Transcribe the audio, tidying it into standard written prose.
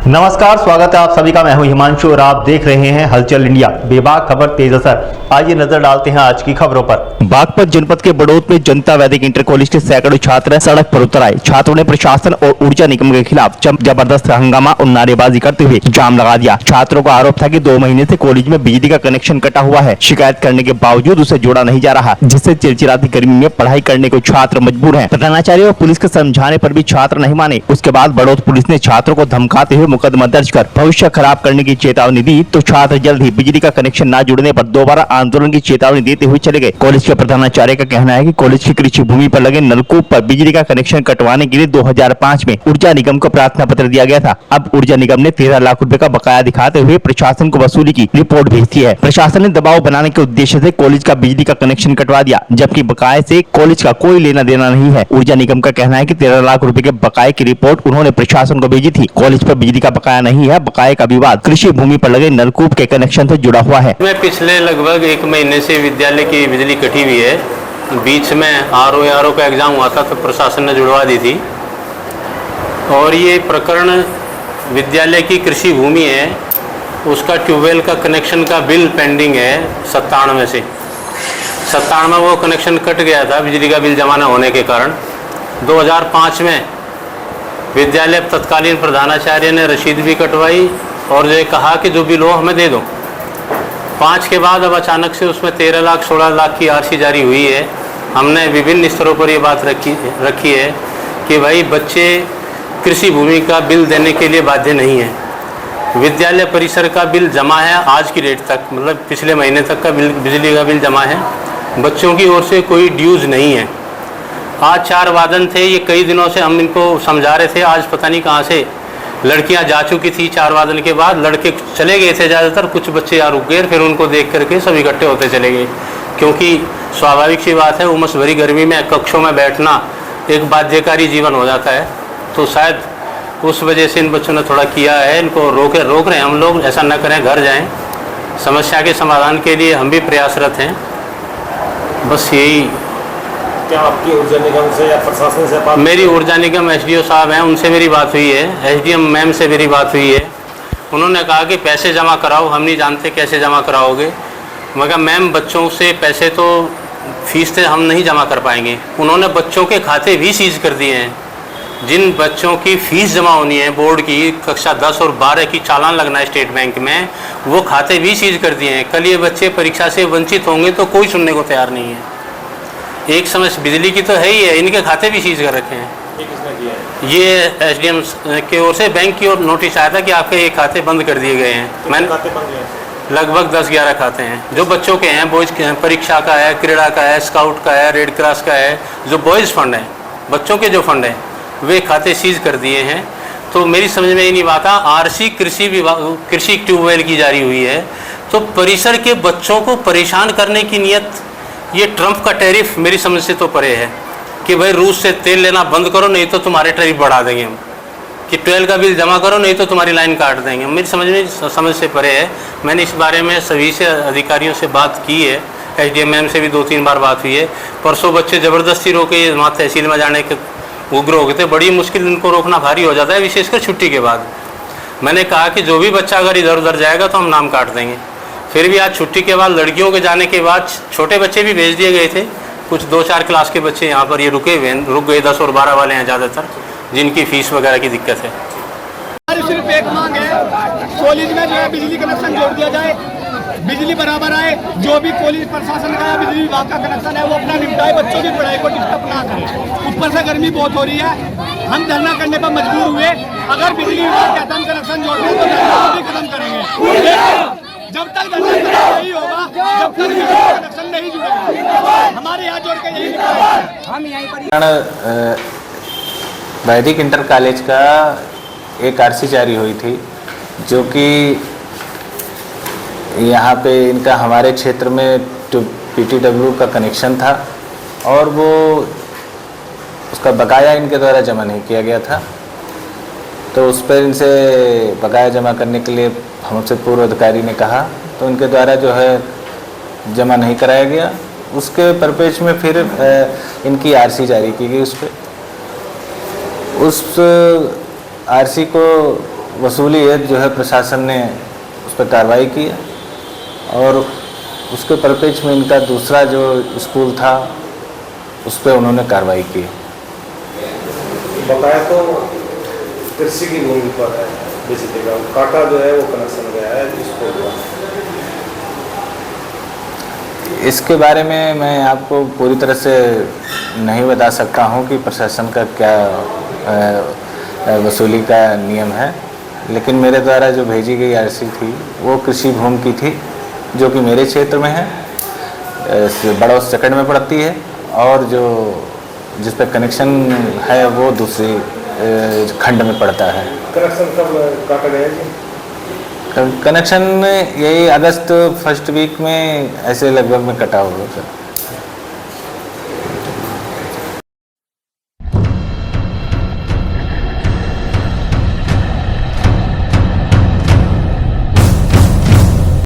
नमस्कार, स्वागत है आप सभी का। मैं हूं हिमांशु और आप देख रहे हैं हलचल इंडिया। बेबाक खबर तेज असर। आइए नजर डालते हैं आज की खबरों पर। बागपत जनपद के बड़ौत में जनता वैदिक इंटर कॉलेज के सैकड़ों छात्र सड़क पर उतर आए। छात्रों ने प्रशासन और ऊर्जा निगम के खिलाफ जबरदस्त हंगामा और नारेबाजी करते हुए जाम लगा दिया। छात्रों का आरोप था कि 2 महीने से कॉलेज में बिजली का कनेक्शन कटा हुआ है। शिकायत करने के बावजूद उसे जोड़ा नहीं जा रहा, जिससे चिलचिलाती गर्मी में पढ़ाई करने को छात्र मजबूर हैं। प्रधानाचार्य और पुलिस के समझाने पर भी छात्र नहीं माने। उसके बाद बड़ौत पुलिस ने छात्रों को धमकाते हुए मुकदमा दर्ज कर भविष्य खराब करने की चेतावनी दी, तो छात्र जल्द ही बिजली का कनेक्शन न जुड़ने पर दोबारा आंदोलन की चेतावनी देते हुए चले गए। कॉलेज के प्रधानाचार्य का कहना है कि कॉलेज की कृषि भूमि पर लगे नलकूप पर बिजली का कनेक्शन कटवाने के लिए 2005 में ऊर्जा निगम को प्रार्थना पत्र दिया गया था। अब ऊर्जा निगम ने 13 लाख रुपए का बकाया दिखाते हुए प्रशासन को वसूली की रिपोर्ट भेज दी है। प्रशासन ने दबाव बनाने के उद्देश्य से कॉलेज का बिजली का कनेक्शन कटवा दिया, जबकि बकाये से कॉलेज का कोई लेना देना नहीं है। ऊर्जा निगम का कहना है कि 13 लाख रुपए के बकाये की रिपोर्ट उन्होंने प्रशासन को भेजी थी। कॉलेज पर बिजली का बकाया नहीं है। बकाये का विवाद कृषि भूमि पर लगे नलकूप के कनेक्शन से जुड़ा हुआ है। मैं पिछले लगभग 1 महीने से विद्यालय की बिजली कटी हुई है। बीच में आरओ का एग्जाम हुआ था तो प्रशासन ने जुड़वा दी थी। और ये प्रकरण विद्यालय की कृषि भूमि है, उसका ट्यूबवेल का कनेक्शन का बिल पेंडिंग है 97 से। 97 में वो कनेक्शन कट गया था बिजली का बिल जमा न होने के कारण। 2005 में विद्यालय तत्कालीन प्रधानाचार्य ने रसीद भी कटवाई और ये कहा कि जो बिल हो हमें दे दो। 5 के बाद अब अचानक से उसमें 13 लाख 16 लाख की आरसी जारी हुई है। हमने विभिन्न स्तरों पर ये बात रखी है कि भाई बच्चे कृषि भूमि का बिल देने के लिए बाध्य नहीं है। विद्यालय परिसर का बिल जमा है आज की डेट तक, मतलब पिछले महीने तक का बिजली का बिल जमा है। बच्चों की ओर से कोई ड्यूज नहीं है। आज 4 वादन थे, ये कई दिनों से हम इनको समझा रहे थे। आज पता नहीं कहाँ से लड़कियां जा चुकी थी 4 वादन के बाद। लड़के चले गए थे ज़्यादातर, कुछ बच्चे यहाँ रुक गए, फिर उनको देख करके सब इकट्ठे होते चले गए। क्योंकि स्वाभाविक सी बात है, उमस भरी गर्मी में कक्षों में बैठना एक बाध्यकारी जीवन हो जाता है। तो शायद उस वजह से इन बच्चों ने थोड़ा किया है। इनको रोक रहे हैं हम लोग, ऐसा न करें, घर जाएँ। समस्या के समाधान के लिए हम भी प्रयासरत हैं। बस यही। क्या आपकी ऊर्जा निगम से या प्रशासन से बात? मेरी ऊर्जा निगम एसडीओ साहब हैं, उनसे मेरी बात हुई है। एसडीएम मैम से मेरी बात हुई है। उन्होंने कहा कि पैसे जमा कराओ। हम नहीं जानते कैसे जमा कराओगे। मैं कहा मैम बच्चों से पैसे तो फीस से हम नहीं जमा कर पाएंगे। उन्होंने बच्चों के खाते भी सीज कर दिए हैं। जिन बच्चों की फ़ीस जमा होनी है बोर्ड की, कक्षा 10 और 12 की चालान लगना है स्टेट बैंक में, वो खाते भी सीज कर दिए हैं। कल ये बच्चे परीक्षा से वंचित होंगे तो कोई सुनने को तैयार नहीं है। एक समस्या बिजली की तो है ही है, इनके खाते भी सीज कर रखे हैं। ये किसने किया है? ये एसडीएम की ओर से बैंक की ओर नोटिस आया था कि आपके ये खाते बंद कर दिए गए हैं। मैंने खाते बंद हैं? लगभग 10-11 खाते हैं जो बच्चों के हैं। बॉयज़ के हैं, परीक्षा का है, क्रीड़ा का है, स्काउट का है, रेड क्रॉस का है। जो बॉयज़ फंड है, बच्चों के जो फंड हैं, वे खाते सीज कर दिए हैं। तो मेरी समझ में ये नहीं आता। आरसी कृषि ट्यूबवेल की जारी हुई है, तो परिसर के बच्चों को परेशान करने की नियत, ये ट्रम्प का टैरिफ मेरी समझ से तो परे है कि भाई रूस से तेल लेना बंद करो नहीं तो तुम्हारे टैरिफ बढ़ा देंगे हम, कि 12 का बिल जमा करो नहीं तो तुम्हारी लाइन काट देंगे। मेरी समझ से परे है। मैंने इस बारे में सभी से अधिकारियों से बात की है। एसडीएम मैम से भी 2-3 बार बात हुई है। परसों बच्चे ज़बरदस्ती रोके वहाँ तहसील में जाने के उग्र हो गए थे। बड़ी मुश्किल इनको रोकना भारी हो जाता है, विशेषकर छुट्टी के बाद। मैंने कहा कि जो भी बच्चा अगर इधर उधर जाएगा तो हम नाम काट देंगे। फिर भी आज छुट्टी के बाद लड़कियों के जाने के बाद छोटे बच्चे भी भेज दिए गए थे। कुछ 2-4 क्लास के बच्चे यहाँ पर ये रुक गए। 10 और 12 वाले हैं ज़्यादातर, जिनकी फ़ीस वगैरह की दिक्कत है। हमारी सिर्फ एक मांग है, कॉलेज में जो है बिजली कनेक्शन जोड़ दिया जाए, बिजली बराबर आए। जो भी कॉलेज प्रशासन का या बिजली विभाग का कनेक्शन है वो अपना निपटाए, बच्चों की पढ़ाई को डिस्टर्ब ना करे। ऊपर से गर्मी बहुत हो रही है, हम धरना करने पर मजबूर हुए। अगर बिजली विभाग कहता हम कनेक्शन जोड़ दें तो धरना भी खत्म करेंगे। जब तक धरना नहीं होगा, जब तक कनेक्शन नहीं जुड़ेगा, हमारे हाथ जोड़ के यही हम यहीं पर। वैदिक इंटर कॉलेज का एक आरसी जारी हुई थी, जो कि यहाँ पे इनका हमारे क्षेत्र में पीटीडब्ल्यू का कनेक्शन था और वो उसका बकाया इनके द्वारा जमा नहीं किया गया था। तो उस पर इनसे बकाया जमा करने के लिए हमसे पूर्व अधिकारी ने कहा, तो उनके द्वारा जो है जमा नहीं कराया गया। उसके परिपेक्ष में फिर इनकी आरसी जारी की गई। उस आरसी को वसूली है जो है प्रशासन ने उस पर कार्रवाई की है और उसके परिप्रेक्ष्य में इनका दूसरा जो स्कूल था उस पर उन्होंने कार्रवाई की। बताया तो कृषि की भूमि पर है बिजली का काटा जो है वो कनेक्शन गया है स्कूल का। इसके बारे में मैं आपको पूरी तरह से नहीं बता सकता हूं कि प्रशासन का क्या वसूली का नियम है, लेकिन मेरे द्वारा जो भेजी गई आरसी थी वो कृषि भूमि की थी जो कि मेरे क्षेत्र में है, बड़ौस चकड़ में पड़ती है, और जो जिस पे कनेक्शन है वो दूसरी खंड में पड़ता है। कनेक्शन कब काटा गया जी? कनेक्शन यही अगस्त फर्स्ट वीक में ऐसे लगभग में कटा होगा सर।